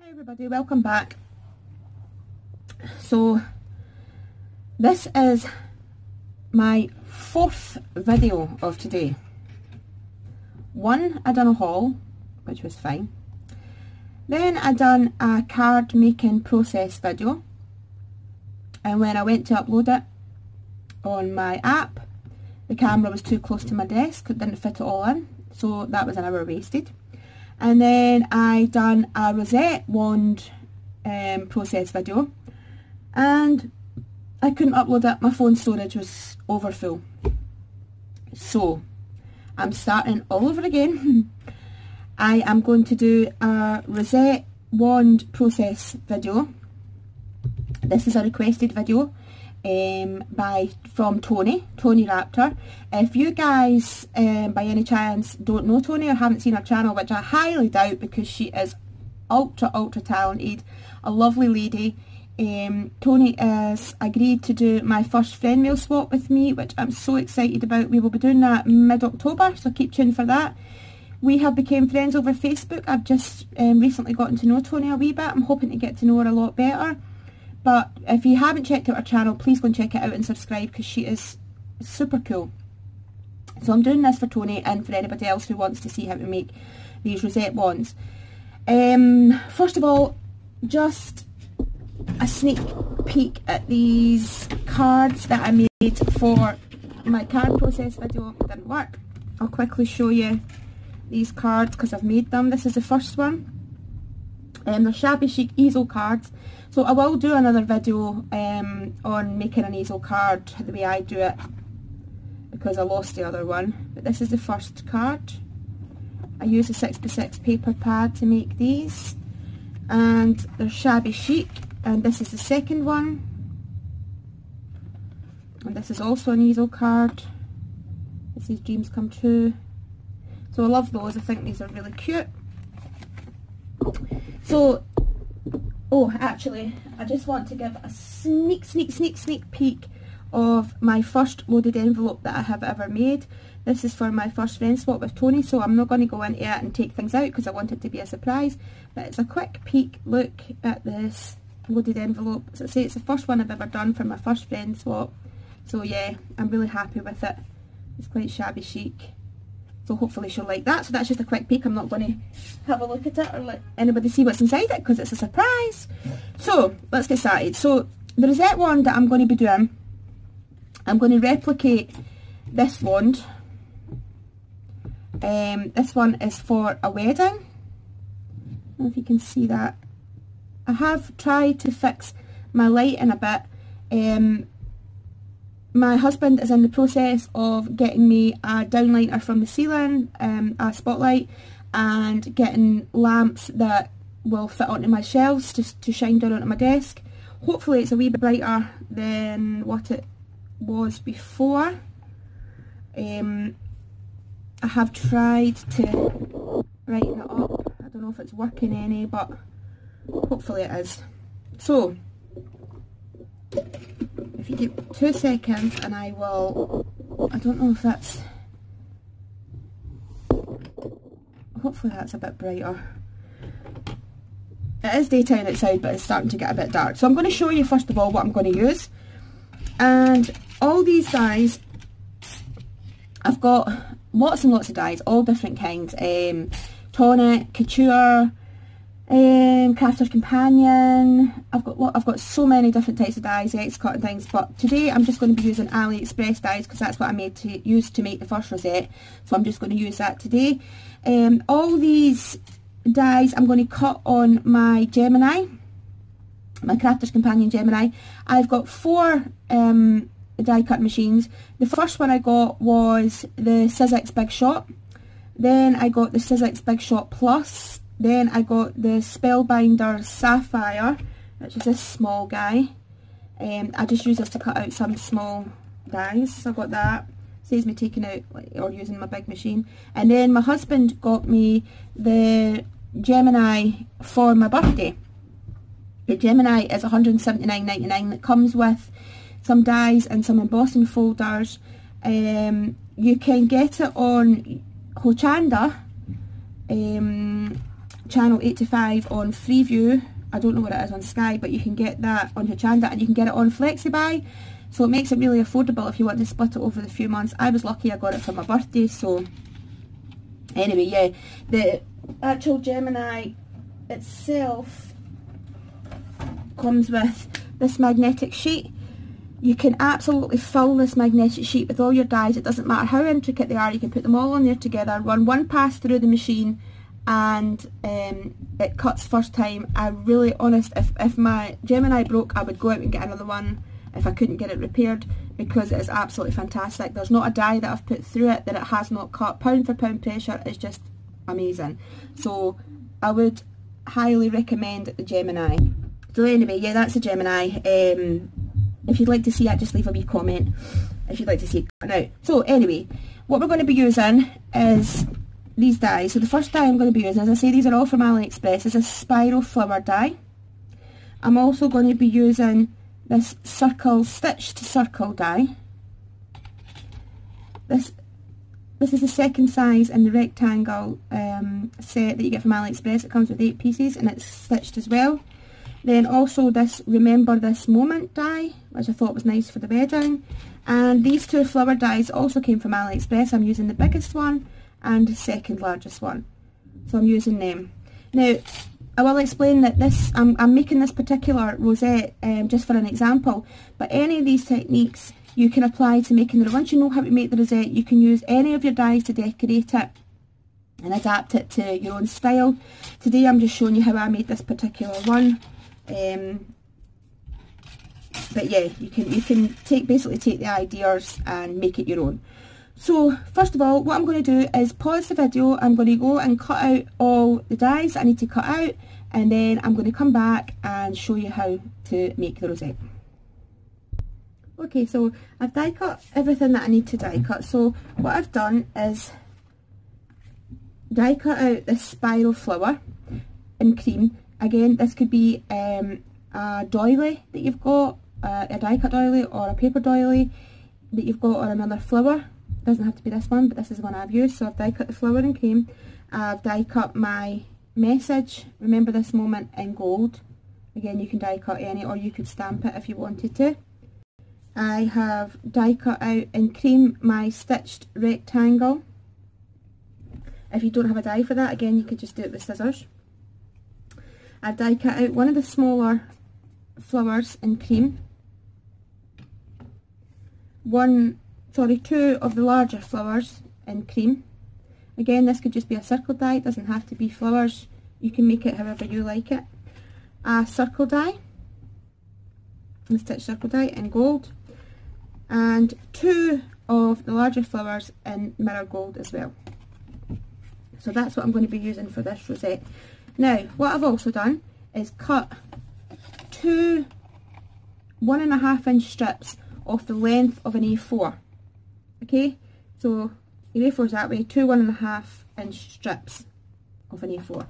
Hi everybody, welcome back. So this is my fourth video of today. One, I done a haul, which was fine. Then I done a card making process video, and when I went to upload it on my app, the camera was too close to my desk, it didn't fit it all in, so that was an hour wasted. And then I done a Rosette wand process video, and I couldn't upload it, my phone storage was overfull. So I'm starting all over again. I am going to do a Rosette wand process video. This is a requested video from Tony Raptor. If you guys by any chance don't know Tony or haven't seen her channel, which I highly doubt because she is ultra talented, a lovely lady, Tony has agreed to do my first friend mail swap with me, which I'm so excited about. We will be doing that mid-October, so keep tuned for that. We have become friends over Facebook. I've just recently gotten to know Tony a wee bit. I'm hoping to get to know her a lot better. But if you haven't checked out her channel, please go and check it out and subscribe, because she is super cool. So I'm doing this for Tony and for anybody else who wants to see how to make these Rosette wands. First of all, just a sneak peek at these cards that I made for my card process video. It didn't work. I'll quickly show you these cards because I've made them. This is the first one. They're shabby chic easel cards. So I will do another video on making an easel card the way I do it, because I lost the other one. But this is the first card. I use a 6x6 paper pad to make these, and they're shabby chic. And this is the second one, and this is also an easel card. This is Dreams Come True. So I love those. I think these are really cute. So, oh, actually, I just want to give a sneak peek of my first loaded envelope that I have ever made. This is for my first friend swap with Tony, so I'm not going to go into it and take things out because I want it to be a surprise. But it's a quick peek look at this loaded envelope. As I say, it's the first one I've ever done for my first friend swap. So yeah, I'm really happy with it. It's quite shabby chic. So hopefully she'll like that. So that's just a quick peek. I'm not going to have a look at it or let anybody see what's inside it because it's a surprise. So let's get started. So the Rosette wand that I'm going to be doing, I'm going to replicate this wand. This one is for a wedding. I don't know if you can see that. I have tried to fix my lighting a bit. My husband is in the process of getting me a downlighter from the ceiling, a spotlight, and getting lamps that will fit onto my shelves to shine down onto my desk. Hopefully it's a wee bit brighter than what it was before. I have tried to brighten it up. I don't know if it's working any, but hopefully it is. So if you give 2 seconds and I will, I don't know if that's, hopefully that's a bit brighter. It is daytime outside, but it's starting to get a bit dark. So I'm going to show you first of all what I'm going to use. And all these dies, I've got lots and lots of dies, all different kinds. Tonic, Couture, Crafter's Companion. I've got so many different types of dies, X-cut and things, but today I'm just going to be using AliExpress dies because that's what I made to use to make the first Rosette, so I'm just going to use that today. All these dies I'm going to cut on my Gemini, my Crafter's Companion Gemini. I've got 4 die cut machines. The first one I got was the Sizzix Big Shot, then I got the Sizzix Big Shot Plus. Then I got the Spellbinder Sapphire, which is this small guy. I just use this to cut out some small dies, so I got that. Saves me taking out or using my big machine. And then my husband got me the Gemini for my birthday. The Gemini is $179.99. It comes with some dies and some embossing folders. You can get it on Hochanda. channel 85 on Freeview. I don't know what it is on Sky, but you can get that on Hochanda, and you can get it on FlexiBuy, so it makes it really affordable if you want to split it over the few months. I was lucky I got it for my birthday. So anyway, yeah, the actual Gemini itself comes with this magnetic sheet. You can absolutely fill this magnetic sheet with all your dies. It doesn't matter how intricate they are, you can put them all on there together, run one pass through the machine, and it cuts first time. I'm really honest, if my Gemini broke, I would go out and get another one if I couldn't get it repaired, because it is absolutely fantastic. There's not a die that I've put through it that it has not cut. Pound for pound pressure is just amazing. So I would highly recommend the Gemini. So anyway, yeah, that's the Gemini. If you'd like to see it, just leave a wee comment if you'd like to see it cut out. So anyway, what we're going to be using is these dies. So the first die I'm going to be using, as I say, these are all from AliExpress, is a spiral flower die. I'm also going to be using this circle, stitched circle die. This is the second size in the rectangle set that you get from AliExpress. It comes with 8 pieces and it's stitched as well. Then also this Remember This Moment die, which I thought was nice for the wedding. And these two flower dies also came from AliExpress. I'm using the biggest one and the second largest one, so I'm using them. Now I will explain that this, I'm making this particular rosette just for an example, but any of these techniques you can apply to making the, once you know how to make the rosette, you can use any of your dies to decorate it and adapt it to your own style. Today I'm just showing you how I made this particular one. But yeah, you can basically take the ideas and make it your own. So first of all, what I'm going to do is pause the video. I'm going to go and cut out all the dies I need to cut out, and then I'm going to come back and show you how to make the rosette. Okay, so I've die cut everything that I need to die cut. So what I've done is die cut out this spiral flower in cream. Again, this could be a doily that you've got, a die cut doily or a paper doily that you've got, or another flower. It doesn't have to be this one, but this is the one I've used. So I've die cut the flower in cream. I've die cut my message, Remember This Moment, in gold. Again, you can die cut any, or you could stamp it if you wanted to. I have die cut out in cream my stitched rectangle. If you don't have a die for that, again, you could just do it with scissors. I've die cut out one of the smaller flowers in cream. Two of the larger flowers in cream. Again, this could just be a circle die, it doesn't have to be flowers. You can make it however you like it. A circle die, a stitched circle die in gold, and 2 of the larger flowers in mirror gold as well. So that's what I'm going to be using for this rosette. Now, what I've also done is cut 2 1.5 inch strips off the length of an A4. Okay, so your A4 is that way, 2 1.5 inch strips of an A4.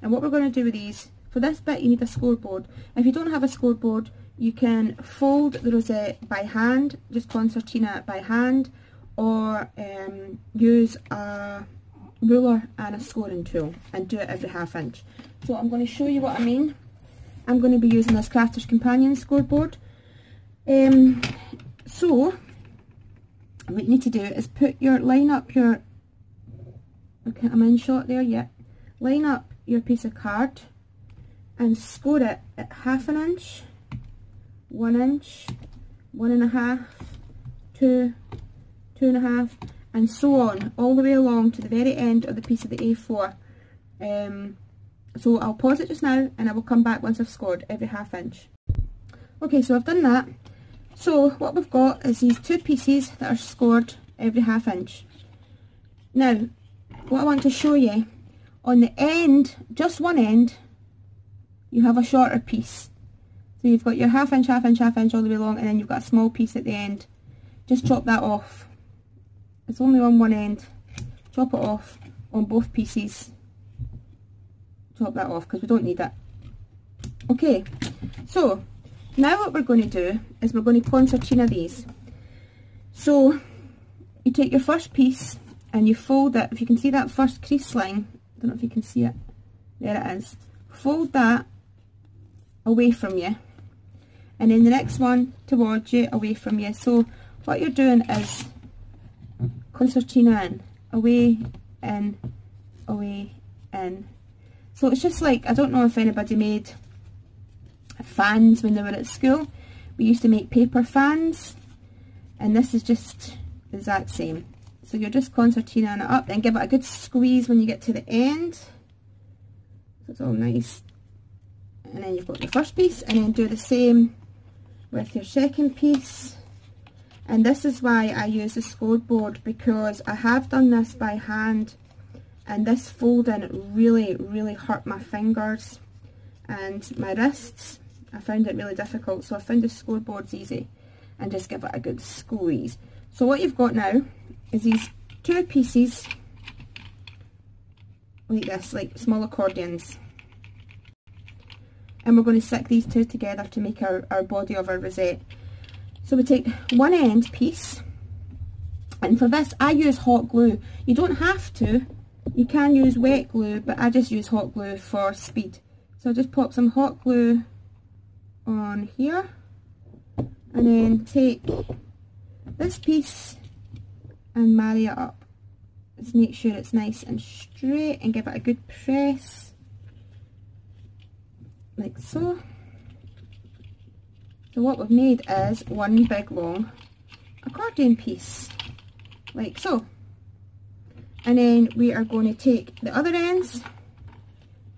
And what we're going to do with these, for this bit you need a scoreboard. If you don't have a scoreboard, you can fold the rosette by hand, just concertina it by hand, or use a ruler and a scoring tool and do it every 1/2 inch. So I'm going to show you what I mean. I'm going to be using this Crafter's Companion scoreboard. So what you need to do is line up your, okay, I'm in shot there, yeah. Line up your piece of card and score it at 1/2 inch, 1 inch, 1.5, 2, 2.5, and so on, all the way along to the very end of the piece of the A4. So I'll pause it just now and I will come back once I've scored every 1/2 inch. Okay, so I've done that. So what we've got is these 2 pieces that are scored every 1/2 inch. Now, what I want to show you, on the end, just one end, you have a shorter piece. So you've got your 1/2 inch, 1/2 inch, 1/2 inch all the way along, and then you've got a small piece at the end. Just chop that off. It's only on one end. Chop it off on both pieces. Chop that off because we don't need it. Okay, so now what we're going to do is we're going to concertina these. So you take your first piece and you fold it. If you can see that first crease line, I don't know if you can see it. There it is. Fold that away from you, and then the next one towards you, away from you. So what you're doing is concertina in, away, in, away, in. So it's just like, I don't know if anybody made fans when they were at school. We used to make paper fans, and this is just the exact same. So you're just concertinaing it up, then give it a good squeeze when you get to the end. So it's all nice. And then you've got the first piece, and then do the same with your second piece. And this is why I use the scoreboard, because I have done this by hand, and this folding really hurt my fingers and my wrists. I found it really difficult, so I found the scoreboard's easy, and just give it a good squeeze. So what you've got now is these two pieces like this, like small accordions, and we're going to stick these two together to make our body of our rosette. So we take one end piece, and for this I use hot glue. You don't have to, you can use wet glue, but I just use hot glue for speed. So I'll just pop some hot glue on here, and then take this piece and marry it up. Just make sure it's nice and straight, and give it a good press, like so. So what we've made is one big long accordion piece, like so. And then we are going to take the other ends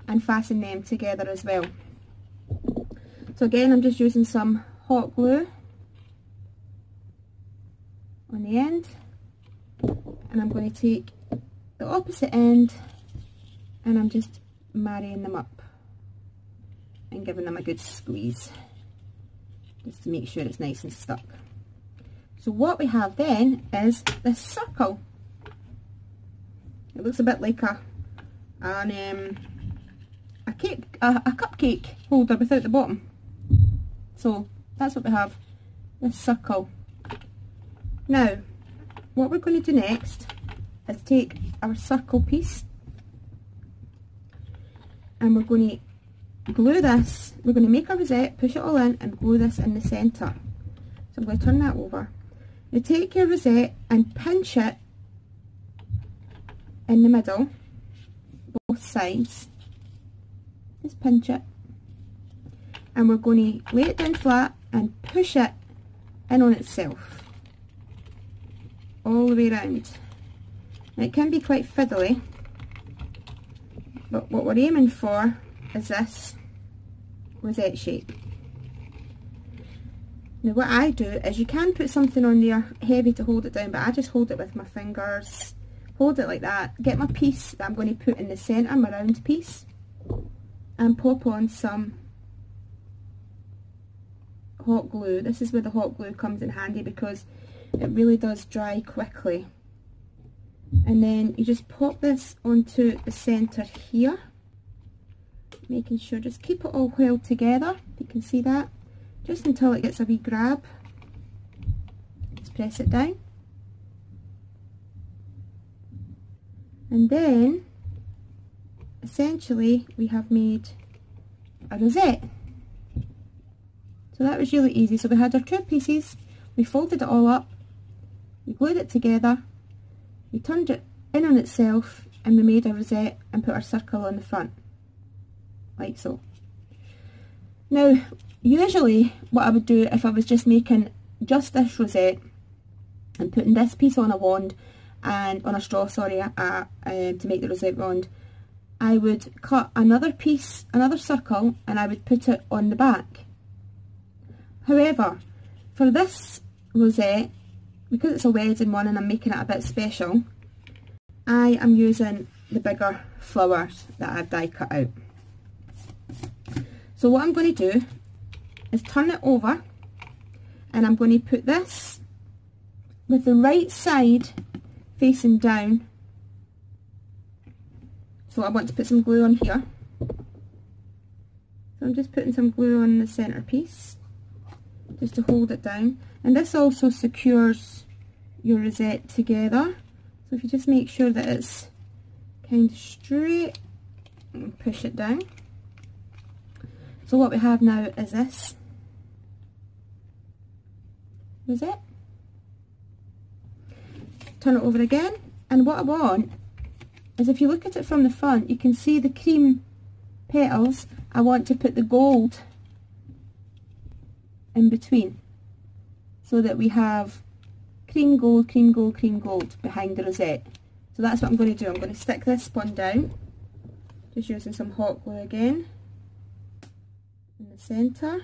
and fasten them together as well. So again, I'm just using some hot glue on the end, and I'm going to take the opposite end, and I'm just marrying them up and giving them a good squeeze, just to make sure it's nice and stuck. So what we have then is this circle. It looks a bit like a cupcake holder without the bottom. So that's what we have, this circle. Now what we're going to do next is take our circle piece, and we're going to glue this. We're going to make a rosette, push it all in, and glue this in the centre. So I'm going to turn that over. You take your rosette and pinch it in the middle, both sides. Just pinch it, and we're going to lay it down flat and push it in on itself all the way around. And it can be quite fiddly, but what we're aiming for is this rosette shape. Now what I do is, you can put something on there heavy to hold it down, but I just hold it with my fingers, hold it like that, get my piece that I'm going to put in the centre, my round piece, and pop on some hot glue. This is where the hot glue comes in handy, because it really does dry quickly. And then you just pop this onto the centre here, making sure, just keep it all held together, you can see that, just until it gets a wee grab. Just press it down, and then essentially we have made a rosette. So that was really easy. So we had our two pieces, we folded it all up, we glued it together, we turned it in on itself, and we made a rosette and put our circle on the front, like so. Now usually what I would do if I was just making just this rosette and putting this piece on a wand, and on a straw, sorry, to make the rosette wand, I would cut another piece, another circle, and I would put it on the back. However, for this rosette, because it's a wedding one and I'm making it a bit special, I am using the bigger flowers that I've die cut out. So what I'm going to do is turn it over, and I'm going to put this with the right side facing down. So I want to put some glue on here. So I'm just putting some glue on the centre piece, just to hold it down. And this also secures your rosette together. So if you just make sure that it's kind of straight and push it down. So what we have now is this rosette. Turn it over again, and what I want is, if you look at it from the front, you can see the cream petals. I want to put the gold in between, so that we have cream gold, cream gold, cream gold behind the rosette. So that's what I'm going to do. I'm going to stick this spun down, just using some hot glue again in the centre,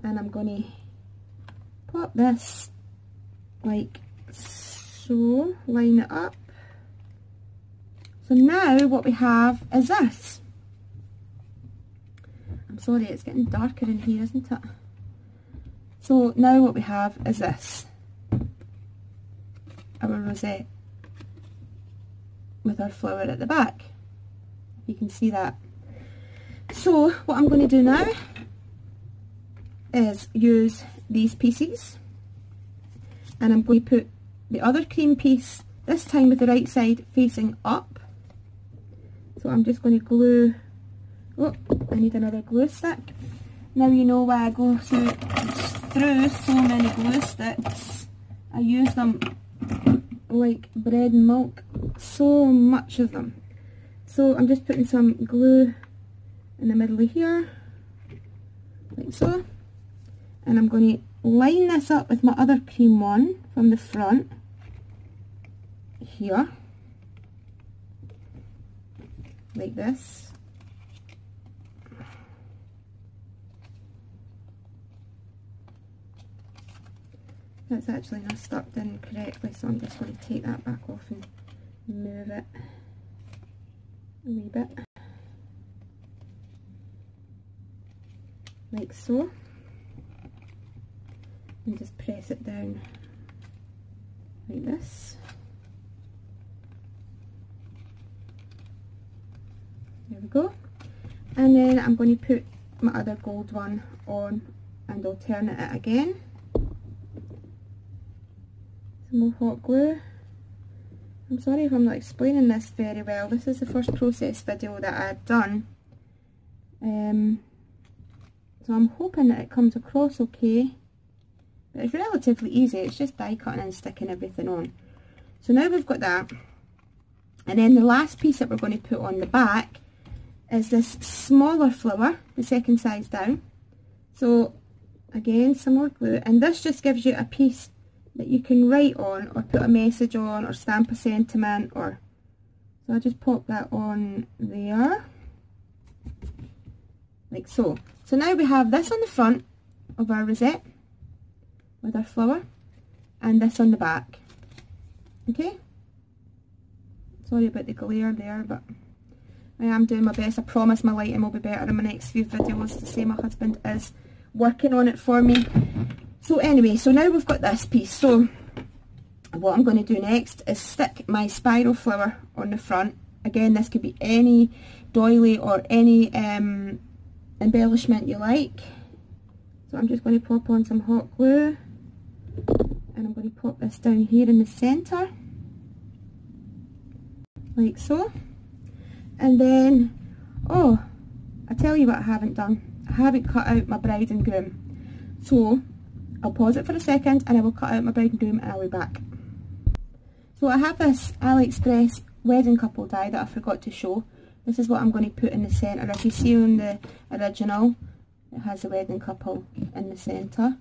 and I'm going to pop this like so, line it up. So now what we have is this. I'm sorry, it's getting darker in here, isn't it? So now what we have is this, our rosette with our flower at the back. You can see that. So what I'm going to do now is use these pieces, and I'm going to put the other cream piece, this time with the right side facing up. So I'm just going to glue, oh, I need another glue stick. Now you know why I go through so many glue sticks. I use them like bread and milk, so much of them. So I'm just putting some glue in the middle of here, like so. And I'm going to line this up with my other cream one from the front here, like this. That's actually not stuck in correctly, so I'm just going to take that back off and move it a wee bit, like so, and just press it down like this. There we go. And then I'm going to put my other gold one on and alternate it again. Some more hot glue. I'm sorry if I'm not explaining this very well. This is the first process video that I've done. So I'm hoping that it comes across okay. But it's relatively easy. It's just die cutting and sticking everything on. So now we've got that. And then the last piece that we're going to put on the back is this smaller flower, the second size down. So again, some more glue, and this just gives you a piece that you can write on or put a message on or stamp a sentiment, or so I just pop that on there like so. So now we have this on the front of our rosette with our flower, and this on the back. Okay, sorry about the glare there, but I am doing my best. I promise my lighting will be better in my next few videos. To say my husband is working on it for me. So anyway, so now we've got this piece. So what I'm going to do next is stick my spiral flower on the front. Again, this could be any doily or any embellishment you like. So I'm just going to pop on some hot glue, and I'm going to pop this down here in the centre like so. And then, oh, I tell you what I haven't done. I haven't cut out my bride and groom. So I'll pause it for a second and I will cut out my bride and groom and I'll be back. So I have this AliExpress wedding couple die that I forgot to show. This is what I'm going to put in the centre. If you see on the original, it has the wedding couple in the centre.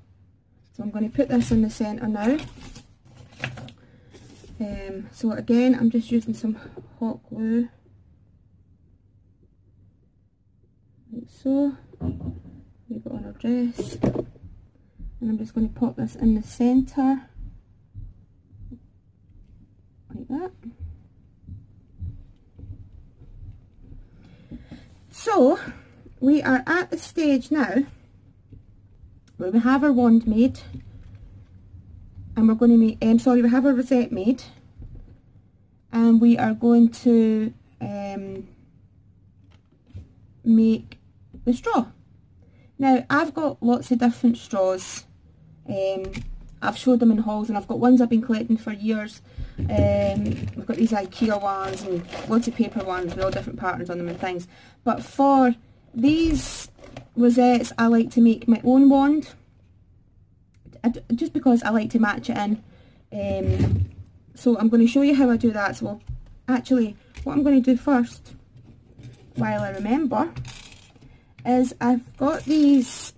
So I'm going to put this in the centre now. So again, I'm just using some hot glue. Like so. We've got on our dress. And I'm just going to pop this in the centre. Like that. So, we are at the stage now where we have our wand made. And we're going to make, we have our rosette made. And we are going to make the straw. Now I've got lots of different straws. I've showed them in hauls, and I've got ones I've been collecting for years. I've got these IKEA ones and lots of paper ones with all different patterns on them and things. But for these rosettes, I like to make my own wand, just because I like to match it in. So I'm going to show you how I do that. So actually, what I'm going to do first, while I remember, is I've got these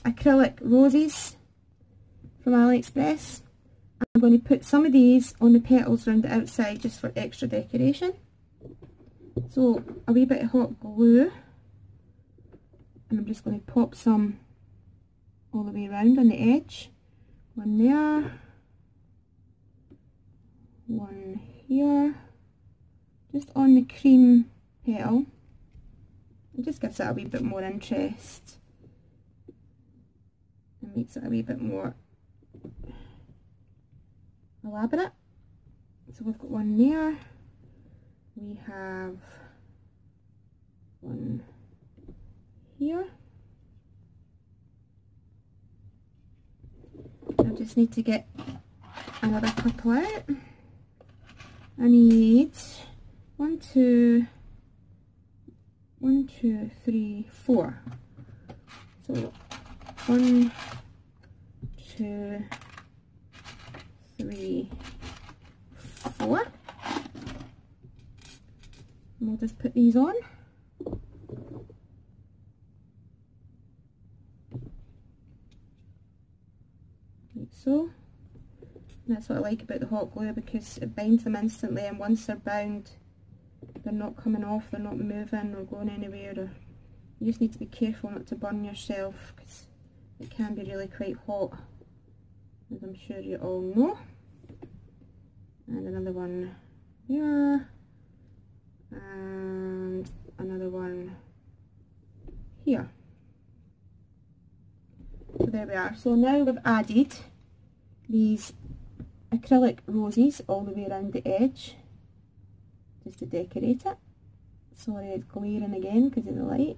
acrylic roses from AliExpress. I'm going to put some of these on the petals around the outside just for extra decoration. So a wee bit of hot glue, and I'm just going to pop some all the way around on the edge. One there, one here, just on the cream petal. It just gives it a wee bit more interest and makes it a wee bit more elaborate. So we've got one there, we have one here. I just need to get another couple out. I need 1, 2, 3, 4. So 1, 2, 3, 4. And we'll just put these on. Like so. And that's what I like about the hot glue, because it binds them instantly, and once they're bound, they're not coming off, they're not moving or going anywhere. Or you just need to be careful not to burn yourself, because it can be really quite hot, as I'm sure you all know. And another one there, and another one here. So there we are. So now we've added these acrylic roses all the way around the edge, just to decorate it. Sorry, it's glaring again because of the light,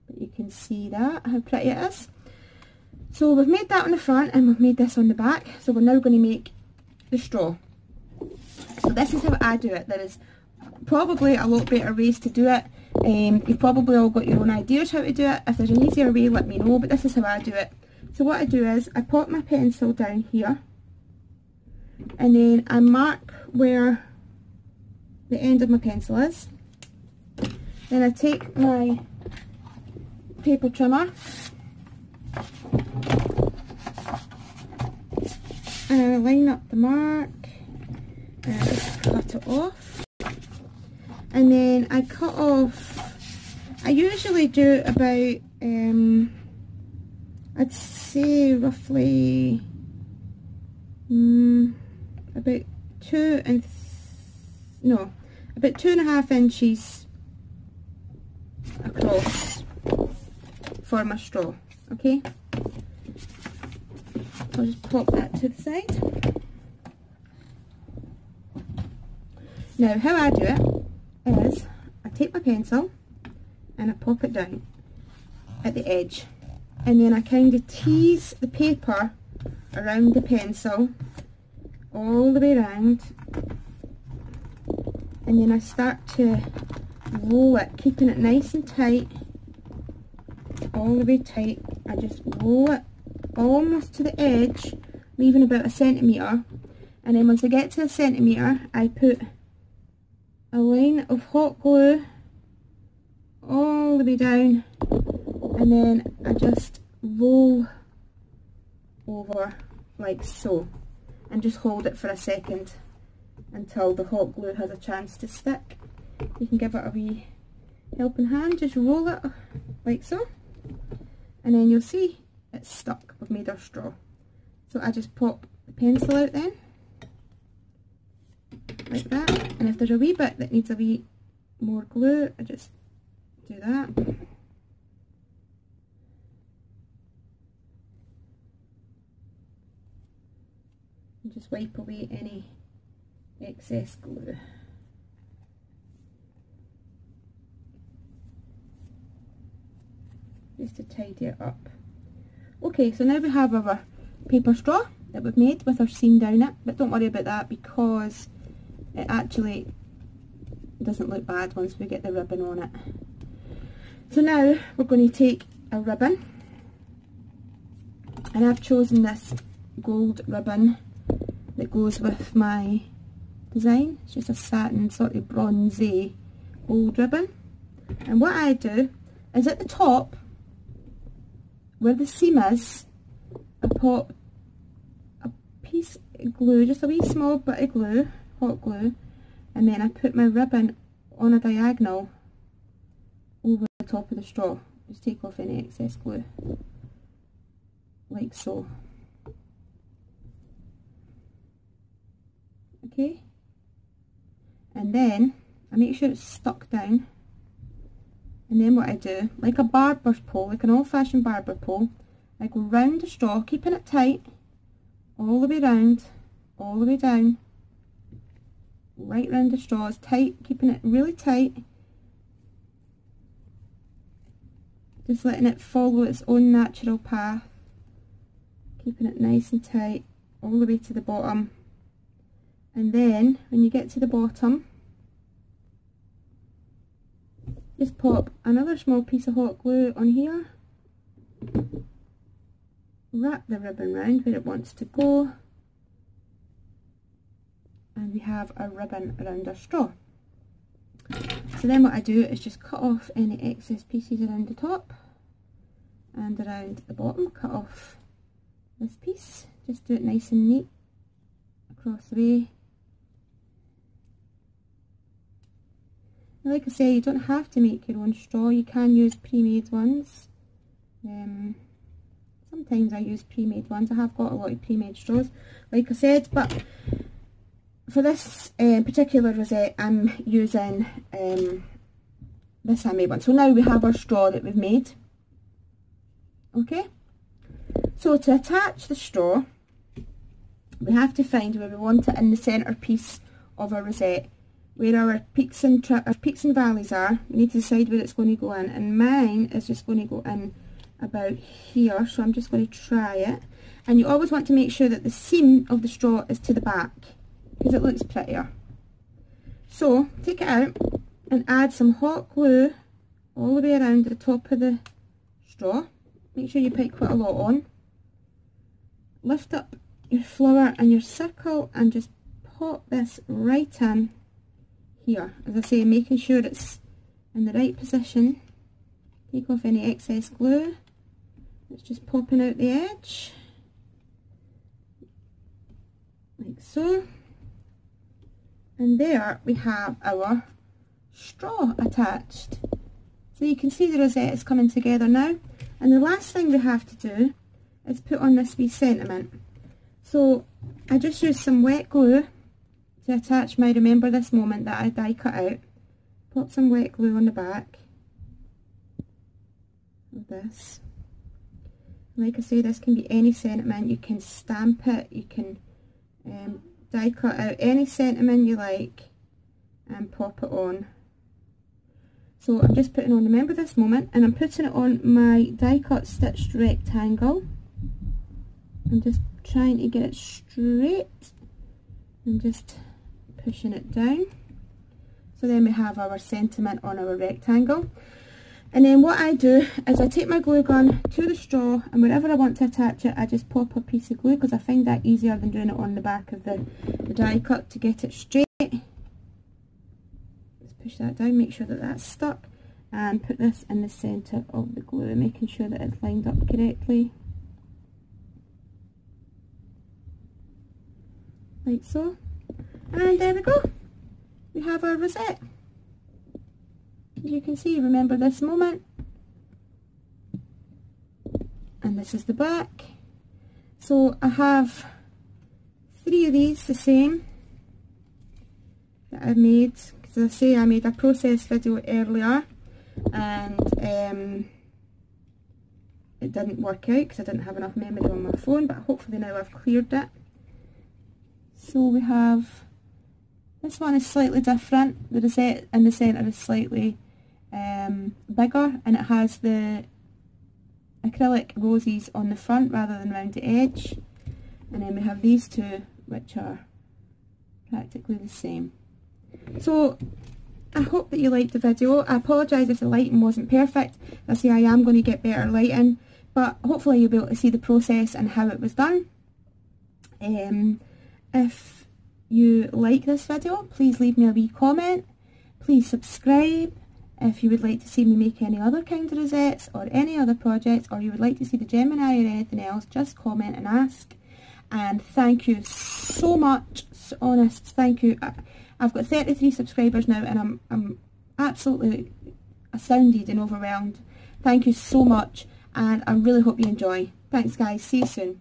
but you can see that, how pretty it is. So we've made that on the front and we've made this on the back. So we're now going to make the straw. So this is how I do it. There is probably a lot better ways to do it. You've probably all got your own ideas how to do it. If there's an easier way, let me know, but this is how I do it. So what I do is I pop my pencil down here, and then I mark where the end of my pencil is. Then I take my paper trimmer and I line up the mark and I just cut it off. And then I cut off, I usually do about, I'd say roughly about 2.5 inches across for my straw. Okay, I'll just pop that to the side. Now how I do it is I take my pencil and I pop it down at the edge, and then I kind of tease the paper around the pencil all the way around, and then I start to roll it, keeping it nice and tight, all the way tight. I just roll it almost to the edge, leaving about 1 centimetre, and then once I get to 1 centimetre I put a line of hot glue all the way down, and then I just roll over like so, and just hold it for a second until the hot glue has a chance to stick. You can give it a wee helping hand, just roll it like so, and then you'll see it's stuck. We've made our straw. So I just pop the pencil out then, like that, and if there's a wee bit that needs a wee more glue, I just do that. And just wipe away any excess glue. Just to tidy it up. Okay, so now we have our paper straw that we've made with our seam down it, but don't worry about that because it actually doesn't look bad once we get the ribbon on it. So now we're going to take a ribbon, and I've chosen this gold ribbon that goes with my design. It's just a satin sort of bronzy gold ribbon, and what I do is at the top where the seam is, I pop a piece of glue, just a wee small bit of glue, hot glue, and then I put my ribbon on a diagonal over the top of the straw. Just take off any excess glue, like so. Okay, and then I make sure it's stuck down, and then what I do, like a barber's pole, like an old-fashioned barber pole, I go round the straw, keeping it tight, all the way round, all the way down, right round the straw, as tight, keeping it really tight, just letting it follow its own natural path, keeping it nice and tight, all the way to the bottom. And then when you get to the bottom, just pop another small piece of hot glue on here, wrap the ribbon round where it wants to go, and we have a ribbon around our straw. So then what I do is just cut off any excess pieces around the top and around the bottom. Cut off this piece, just do it nice and neat across the way. Now, like I say, you don't have to make your own straw, you can use pre-made ones. Sometimes I use pre-made ones. I have got a lot of pre-made straws, like I said, but for this particular rosette I'm using this handmade one. So now we have our straw that we've made. Okay, so to attach the straw we have to find where we want it in the centre piece of our rosette, where our peaks and valleys are. We need to decide where it's going to go in, and mine is just going to go in about here, so I'm just going to try it. And you always want to make sure that the seam of the straw is to the back because it looks prettier. So take it out and add some hot glue all the way around the top of the straw. Make sure you put quite a lot on. Lift up your flower and your circle and just pop this right in here. As I say, making sure it's in the right position. Take off any excess glue. It's just popping out the edge, like so. And there we have our straw attached. So you can see the rosette is coming together now. And the last thing we have to do is put on this wee sentiment. So I just used some wet glue to attach my Remember This Moment that I die cut out. Pop some wet glue on the back of this. Like I say, this can be any sentiment. You can stamp it, you can die cut out any sentiment you like and pop it on. So I'm just putting on Remember This Moment, and I'm putting it on my die cut stitched rectangle. I'm just trying to get it straight and just pushing it down. So then we have our sentiment on our rectangle. And then what I do is I take my glue gun to the straw, and wherever I want to attach it I just pop a piece of glue, because I find that easier than doing it on the back of the die cut to get it straight. Just push that down, make sure that that's stuck, and put this in the centre of the glue, making sure that it's lined up correctly. Like so. And there we go. We have our rosette. As you can see, Remember This Moment, and this is the back. So I have 3 of these the same that I've made, because as I say, I made a process video earlier and it didn't work out because I didn't have enough memory on my phone, but hopefully now I've cleared it. So we have, this one is slightly different. The rosette in the centre is slightly bigger, and it has the acrylic roses on the front rather than round the edge. and then we have these two which are practically the same. So I hope that you liked the video. I apologise if the lighting wasn't perfect. I say I am going to get better lighting, but hopefully you'll be able to see the process and how it was done. If you like this video, please leave me a wee comment. Please subscribe. If you would like to see me make any other kind of rosettes or any other projects, or you would like to see the Gemini or anything else, just comment and ask. And thank you so much, honest, thank you. I've got 33 subscribers now, and I'm absolutely astounded and overwhelmed. Thank you so much, and I really hope you enjoy. Thanks guys, see you soon.